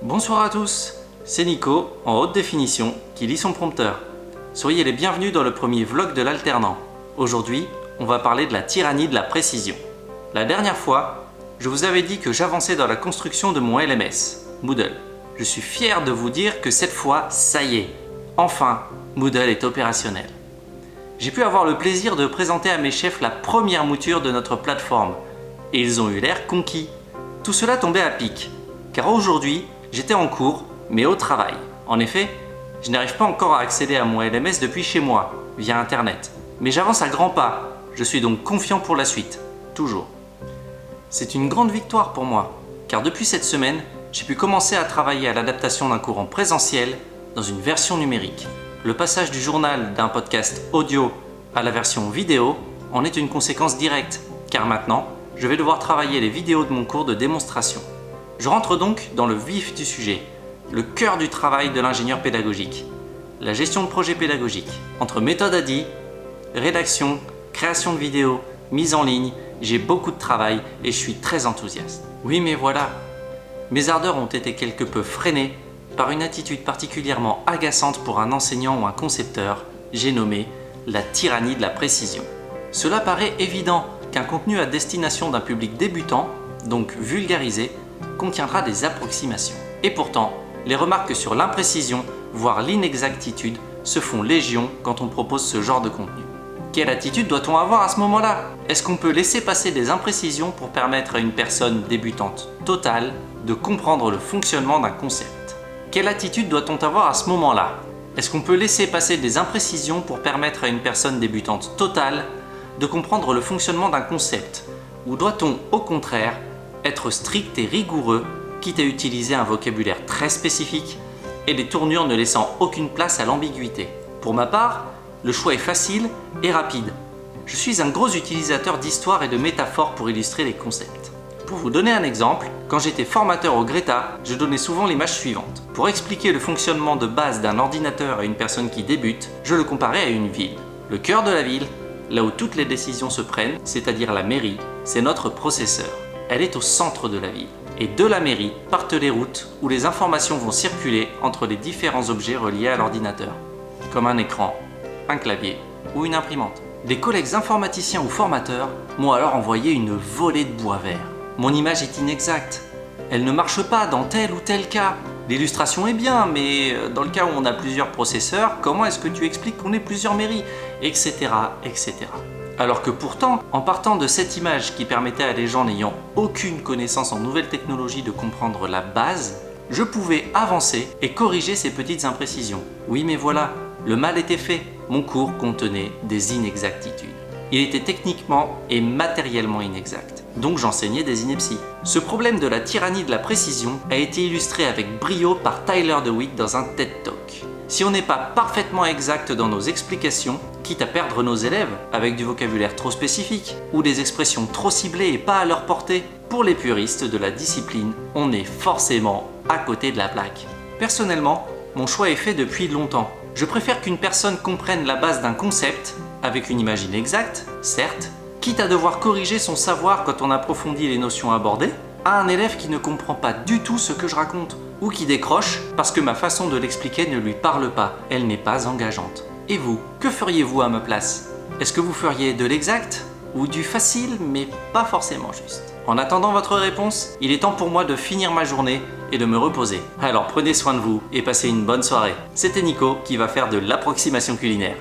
Bonsoir à tous, c'est Nico, en haute définition, qui lit son prompteur. Soyez les bienvenus dans le premier vlog de l'alternant. Aujourd'hui, on va parler de la tyrannie de la précision. La dernière fois, je vous avais dit que j'avançais dans la construction de mon LMS, Moodle. Je suis fier de vous dire que cette fois, ça y est, enfin, Moodle est opérationnel. J'ai pu avoir le plaisir de présenter à mes chefs la première mouture de notre plateforme, et ils ont eu l'air conquis. Tout cela tombait à pic, car aujourd'hui, j'étais en cours, mais au travail. En effet, je n'arrive pas encore à accéder à mon LMS depuis chez moi, via Internet. Mais j'avance à grands pas, je suis donc confiant pour la suite, toujours. C'est une grande victoire pour moi, car depuis cette semaine, j'ai pu commencer à travailler à l'adaptation d'un cours en présentiel dans une version numérique. Le passage du journal d'un podcast audio à la version vidéo en est une conséquence directe, car maintenant, je vais devoir travailler les vidéos de mon cours de démonstration. Je rentre donc dans le vif du sujet, le cœur du travail de l'ingénieur pédagogique, la gestion de projet pédagogique. Entre méthode ADI, rédaction, création de vidéos, mise en ligne, j'ai beaucoup de travail et je suis très enthousiaste. Oui, mais voilà, mes ardeurs ont été quelque peu freinées par une attitude particulièrement agaçante pour un enseignant ou un concepteur, j'ai nommé la tyrannie de la précision. Cela paraît évident qu'un contenu à destination d'un public débutant, donc vulgarisé, contiendra des approximations. Et pourtant, les remarques sur l'imprécision, voire l'inexactitude, se font légion quand on propose ce genre de contenu. Quelle attitude doit-on avoir à ce moment-là? Est-ce qu'on peut laisser passer des imprécisions pour permettre à une personne débutante totale de comprendre le fonctionnement d'un concept? Quelle attitude doit-on avoir à ce moment-là? Est-ce qu'on peut laisser passer des imprécisions pour permettre à une personne débutante totale de comprendre le fonctionnement d'un concept? Ou doit-on, au contraire, être strict et rigoureux, quitte à utiliser un vocabulaire très spécifique et des tournures ne laissant aucune place à l'ambiguïté? Pour ma part, le choix est facile et rapide. Je suis un gros utilisateur d'histoires et de métaphores pour illustrer les concepts. Pour vous donner un exemple, quand j'étais formateur au Greta, je donnais souvent l'image suivante. Pour expliquer le fonctionnement de base d'un ordinateur à une personne qui débute, je le comparais à une ville. Le cœur de la ville, là où toutes les décisions se prennent, c'est-à-dire la mairie, c'est notre processeur. Elle est au centre de la ville. Et de la mairie partent les routes où les informations vont circuler entre les différents objets reliés à l'ordinateur, comme un écran, un clavier ou une imprimante. Des collègues informaticiens ou formateurs m'ont alors envoyé une volée de bois vert. Mon image est inexacte. Elle ne marche pas dans tel ou tel cas. L'illustration est bien, mais dans le cas où on a plusieurs processeurs, comment est-ce que tu expliques qu'on ait plusieurs mairies, etc., etc. Alors que pourtant, en partant de cette image qui permettait à des gens n'ayant aucune connaissance en nouvelles technologies de comprendre la base, je pouvais avancer et corriger ces petites imprécisions. Oui, mais voilà, le mal était fait. Mon cours contenait des inexactitudes. Il était techniquement et matériellement inexact. Donc j'enseignais des inepties. Ce problème de la tyrannie de la précision a été illustré avec brio par Tyler DeWitt dans un TED Talk. Si on n'est pas parfaitement exact dans nos explications, quitte à perdre nos élèves avec du vocabulaire trop spécifique ou des expressions trop ciblées et pas à leur portée, pour les puristes de la discipline, on est forcément à côté de la plaque. Personnellement, mon choix est fait depuis longtemps. Je préfère qu'une personne comprenne la base d'un concept, avec une image inexacte, certes, quitte à devoir corriger son savoir quand on approfondit les notions abordées, à un élève qui ne comprend pas du tout ce que je raconte, ou qui décroche parce que ma façon de l'expliquer ne lui parle pas, elle n'est pas engageante. Et vous, que feriez-vous à ma place? Est-ce que vous feriez de l'exact ou du facile mais pas forcément juste? En attendant votre réponse, il est temps pour moi de finir ma journée et de me reposer. Alors prenez soin de vous et passez une bonne soirée. C'était Nico qui va faire de l'approximation culinaire.